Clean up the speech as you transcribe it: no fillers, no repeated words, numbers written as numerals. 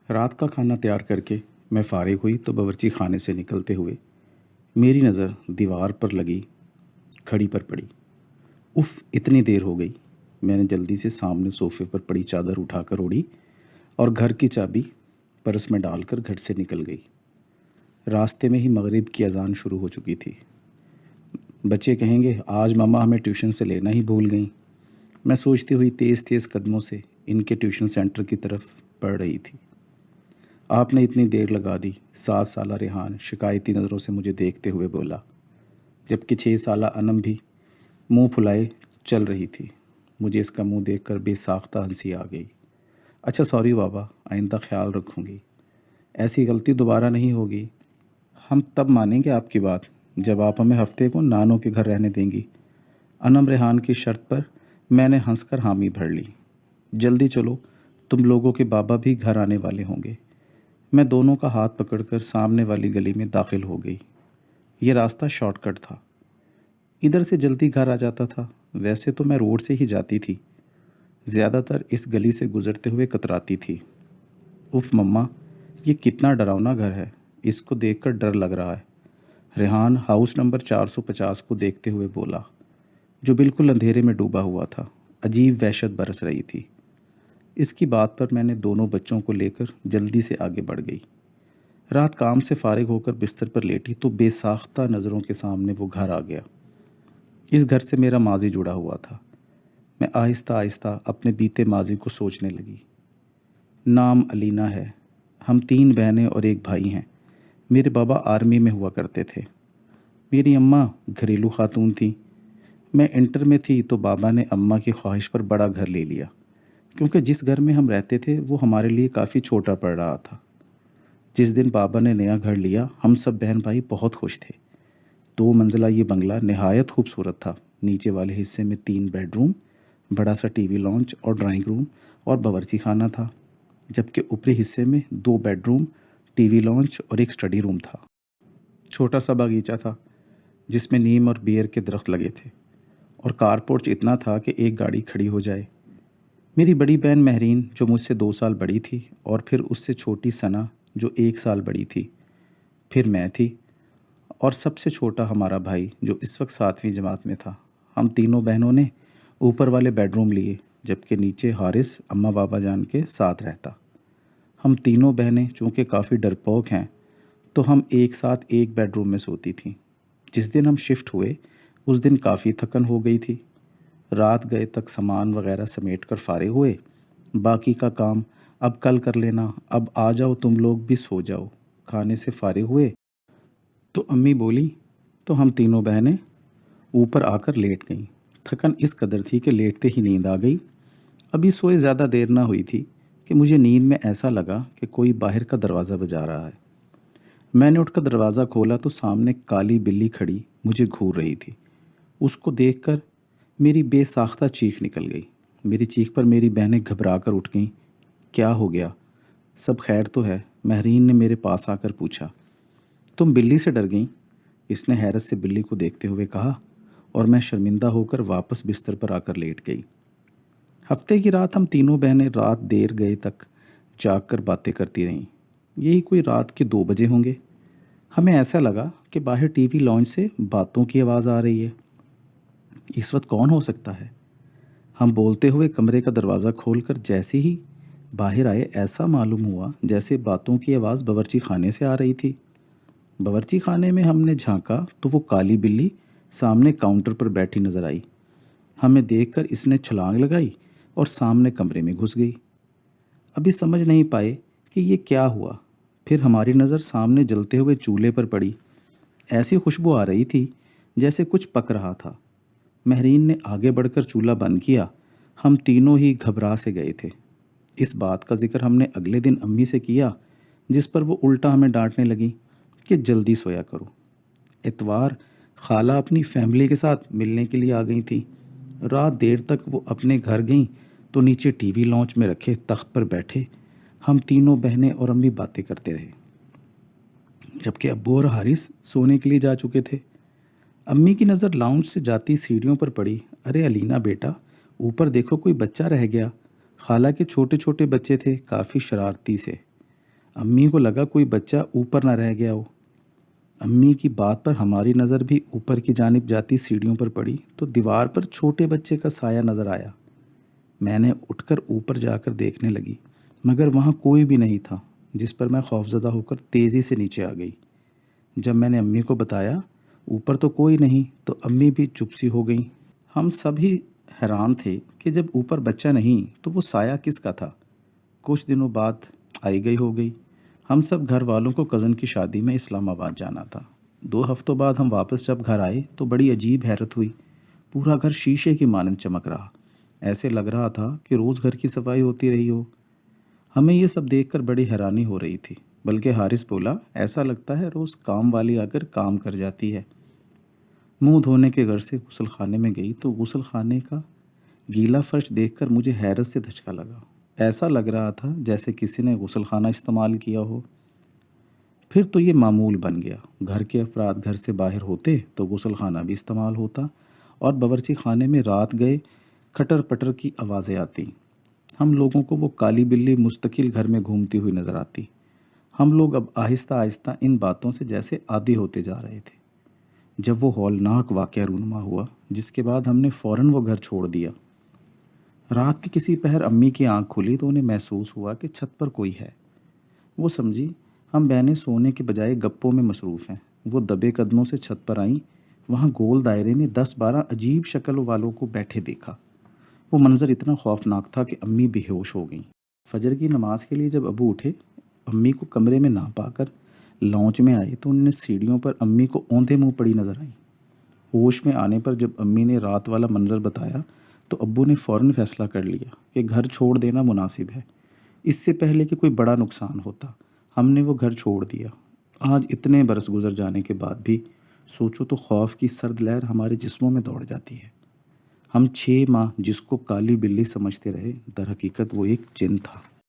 رات کا کھانا تیار کر کے میں فارغ ہوئی تو باورچی خانے سے نکلتے ہوئے میری نظر دیوار پر لگی کھڑی پر پڑی۔ اف، اتنی دیر ہو گئی۔ میں نے جلدی سے سامنے صوفے پر پڑی چادر اٹھا کر اوڑھی اور گھر کی چابی پرس میں ڈال کر گھر سے نکل گئی۔ راستے میں ہی مغرب کی اذان شروع ہو چکی تھی۔ بچے کہیں گے آج ماما ہمیں ٹیوشن سے لینا ہی بھول گئیں، میں سوچتی ہوئی تیز تیز قدموں سے ان کے ٹیوشن سینٹر کی طرف بڑھ رہی تھی۔ آپ نے اتنی دیر لگا دی، 7 سالہ ریحان شکایتی نظروں سے مجھے دیکھتے ہوئے بولا، جبکہ 6 سالہ انم بھی منہ پھلائے چل رہی تھی۔ مجھے اس کا منہ دیکھ کر بے ساختہ ہنسی آ گئی۔ اچھا سوری بابا، آئندہ خیال رکھوں گی، ایسی غلطی دوبارہ نہیں ہوگی۔ ہم تب مانیں گے آپ کی بات جب آپ ہمیں ہفتے کو نانوں کے گھر رہنے دیں گی۔ انم ریحان کی شرط پر میں نے ہنس کر حامی بھر لی۔ جلدی چلو، تم لوگوں کے بابا بھی گھر آنے والے ہوں گے۔ میں دونوں کا ہاتھ پکڑ کر سامنے والی گلی میں داخل ہو گئی۔ یہ راستہ شارٹ کٹ تھا، ادھر سے جلدی گھر آ جاتا تھا۔ ویسے تو میں روڈ سے ہی جاتی تھی، زیادہ تر اس گلی سے گزرتے ہوئے کتراتی تھی۔ اف مما، یہ کتنا ڈراؤنا گھر ہے، اس کو دیکھ کر ڈر لگ رہا ہے، ریحان ہاؤس نمبر 450 کو دیکھتے ہوئے بولا، جو بالکل اندھیرے میں ڈوبا ہوا تھا۔ عجیب وحشت برس رہی تھی۔ اس کی بات پر میں نے دونوں بچوں کو لے کر جلدی سے آگے بڑھ گئی۔ رات کام سے فارغ ہو کر بستر پر لیٹی تو بے ساختہ نظروں کے سامنے وہ گھر آ گیا۔ اس گھر سے میرا ماضی جڑا ہوا تھا۔ میں آہستہ آہستہ اپنے بیتے ماضی کو سوچنے لگی۔ نام علینا ہے، ہم 3 بہنیں اور ایک بھائی ہیں۔ میرے بابا آرمی میں ہوا کرتے تھے، میری اماں گھریلو خاتون تھیں۔ میں انٹر میں تھی تو بابا نے اماں کی خواہش پر بڑا گھر لے لیا، کیونکہ جس گھر میں ہم رہتے تھے وہ ہمارے لیے کافی چھوٹا پڑ رہا تھا۔ جس دن بابا نے نیا گھر لیا ہم سب بہن بھائی بہت خوش تھے۔ 2 منزلہ یہ بنگلہ نہایت خوبصورت تھا۔ نیچے والے حصے میں 3 بیڈ روم، بڑا سا ٹی وی لانچ اور ڈرائنگ روم اور باورچی خانہ تھا، جبکہ اوپری حصے میں 2 bed room, T we launch اور ایک اسٹڈی روم تھا۔ چھوٹا سا باغیچہ تھا جس میں نیم اور بیر کے درخت لگے تھے، اور کار پورچ اتنا تھا کہ ایک گاڑی کھڑی ہو جائے۔ میری بڑی بہن مہرین جو مجھ سے 2 سال بڑی تھی، اور پھر اس سے چھوٹی ثنا جو 1 سال بڑی تھی، پھر میں تھی، اور سب سے چھوٹا ہمارا بھائی جو اس وقت 7ویں جماعت میں تھا۔ ہم تینوں بہنوں نے اوپر والے بیڈ روم لیے، جبکہ نیچے حارث اماں بابا جان کے ساتھ رہتا۔ ہم تینوں بہنیں چونکہ کافی ڈرپوک ہیں تو ہم ایک ساتھ ایک بیڈ روم میں سوتی تھیں۔ جس دن ہم شفٹ ہوئے اس دن کافی تھکن ہو گئی تھی۔ رات گئے تک سامان وغیرہ سمیٹ کر فارغ ہوئے، باقی کا کام اب کل کر لینا، اب آ جاؤ تم لوگ بھی سو جاؤ۔ کھانے سے فارغ ہوئے تو امی بولی تو ہم تینوں بہنیں اوپر آ کر لیٹ گئیں۔ تھکن اس قدر تھی کہ لیٹتے ہی نیند آ گئی۔ ابھی سوئے زیادہ دیر نہ ہوئی تھی کہ مجھے نیند میں ایسا لگا کہ کوئی باہر کا دروازہ بجا رہا ہے۔ میں نے اٹھ کر دروازہ کھولا تو سامنے کالی بلی کھڑی مجھے گھور رہی تھی۔ اس کو دیکھ کر میری بے ساختہ چیخ نکل گئی۔ میری چیخ پر میری بہنیں گھبرا کر اٹھ گئیں۔ کیا ہو گیا؟ سب خیر تو ہے؟ مہرین نے میرے پاس آ کر پوچھا۔ تم بلی سے ڈر گئیں؟ اس نے حیرت سے بلی کو دیکھتے ہوئے کہا، اور میں شرمندہ ہو کر واپس بستر پر آ کر لیٹ گئی۔ ہفتے کی رات ہم تینوں بہنیں رات دیر گئے تک جاگ کر باتیں کرتی رہیں۔ یہی کوئی رات کے 2 بجے ہوں گے۔ ہمیں ایسا لگا کہ باہر ٹی وی لانچ سے باتوں کی آواز آ رہی ہے۔ اس وقت کون ہو سکتا ہے؟ ہم بولتے ہوئے کمرے کا دروازہ کھول کر جیسے ہی باہر آئے ایسا معلوم ہوا جیسے باتوں کی آواز باورچی خانے سے آ رہی تھی۔ باورچی خانے میں ہم نے جھانکا تو وہ کالی بلی سامنے کاؤنٹر پر بیٹھی نظر آئی۔ ہمیں دیکھ کر اس نے چھلانگ لگائی اور سامنے کمرے میں گھس گئی۔ ابھی سمجھ نہیں پائے کہ یہ کیا ہوا، پھر ہماری نظر سامنے جلتے ہوئے چولہے پر پڑی۔ ایسی خوشبو آ رہی تھی جیسے کچھ پک رہا تھا۔ مہرین نے آگے بڑھ کر چولہا بند کیا۔ ہم تینوں ہی گھبرا سے گئے تھے۔ اس بات کا ذکر ہم نے اگلے دن امی سے کیا، جس پر وہ الٹا ہمیں ڈانٹنے لگی کہ جلدی سویا کرو۔ اتوار خالہ اپنی فیملی کے ساتھ ملنے کے لیے آ گئی تھی۔ رات دیر تک وہ اپنے گھر گئیں تو نیچے ٹی وی لانچ میں رکھے تخت پر بیٹھے ہم تینوں بہنیں اور امی باتیں کرتے رہے، جبکہ ابو اور حارث سونے کے لیے جا چکے تھے۔ امی کی نظر لاؤنج سے جاتی سیڑھیوں پر پڑی۔ ارے علینا بیٹا، اوپر دیکھو کوئی بچہ رہ گیا۔ خالہ کے چھوٹے چھوٹے بچے تھے، کافی شرارتی سے۔ امی کو لگا کوئی بچہ اوپر نہ رہ گیا ہو۔ امی کی بات پر ہماری نظر بھی اوپر کی جانب جاتی سیڑھیوں پر پڑی تو دیوار پر چھوٹے بچے کا سایہ نظر آیا۔ میں نے اٹھ کر اوپر جا کر دیکھنے لگی، مگر وہاں کوئی بھی نہیں تھا، جس پر میں خوفزدہ ہو کر تیزی سے نیچے آ گئی۔ جب میں نے امی کو بتایا اوپر تو کوئی نہیں تو امی بھی چپ سی ہو گئیں۔ ہم سب ہی حیران تھے کہ جب اوپر بچہ نہیں تو وہ سایہ کس کا تھا۔ کچھ دنوں بعد آئی گئی ہو گئی۔ ہم سب گھر والوں کو کزن کی شادی میں اسلام آباد جانا تھا۔ 2 ہفتوں بعد ہم واپس جب گھر آئے تو بڑی عجیب حیرت ہوئی۔ پورا گھر شیشے کی مانند چمک رہا، ایسے لگ رہا تھا کہ روز گھر کی صفائی ہوتی رہی ہو۔ ہمیں یہ سب دیکھ کر بڑی حیرانی ہو رہی تھی، بلکہ حارث بولا ایسا لگتا ہے روز کام والی آ کر کام کر جاتی ہے۔ منہ دھونے کے گھر سے غسل خانے میں گئی تو غسل خانے کا گیلا فرش دیکھ کر مجھے حیرت سے دھچکا لگا۔ ایسا لگ رہا تھا جیسے کسی نے غسل خانہ استعمال کیا ہو۔ پھر تو یہ معمول بن گیا، گھر کے افراد گھر سے باہر ہوتے تو غسل خانہ بھی استعمال ہوتا اور باورچی خانے میں رات گئے کھٹر پٹر کی آوازیں آتی۔ ہم لوگوں کو وہ کالی بلی مستقل گھر میں گھومتی ہوئی نظر آتی۔ ہم لوگ اب آہستہ آہستہ ان باتوں سے جیسے عادی ہوتے جا رہے تھے۔ جب وہ ہولناک واقعہ رونما ہوا جس کے بعد ہم نے فوراً وہ گھر چھوڑ دیا۔ رات کے کسی پہر امی کی آنکھ کھلی تو انہیں محسوس ہوا کہ چھت پر کوئی ہے۔ وہ سمجھی ہم بہنیں سونے کے بجائے گپوں میں مصروف ہیں۔ وہ دبے قدموں سے چھت پر آئیں۔ وہاں گول دائرے میں 10-12 عجیب شکل والوں کو بیٹھے دیکھا۔ وہ منظر اتنا خوفناک تھا کہ امی بے ہوش ہو گئیں۔ فجر کی نماز کے لیے جب ابو اٹھے، امی کو کمرے میں نہ پا کر لانچ میں آئے تو انہوں نے سیڑھیوں پر امی کو اوندھے منہ پڑی نظر آئیں۔ ہوش میں آنے پر جب امی نے رات والا منظر بتایا تو ابو نے فوراً فیصلہ کر لیا کہ گھر چھوڑ دینا مناسب ہے، اس سے پہلے کہ کوئی بڑا نقصان ہوتا۔ ہم نے وہ گھر چھوڑ دیا۔ آج اتنے برس گزر جانے کے بعد بھی سوچو تو خوف کی سرد لہر ہمارے جسموں میں دوڑ جاتی ہے۔ ہم 6 ماہ جس کو کالی بلی سمجھتے رہے، در حقیقت وہ ایک جن تھا۔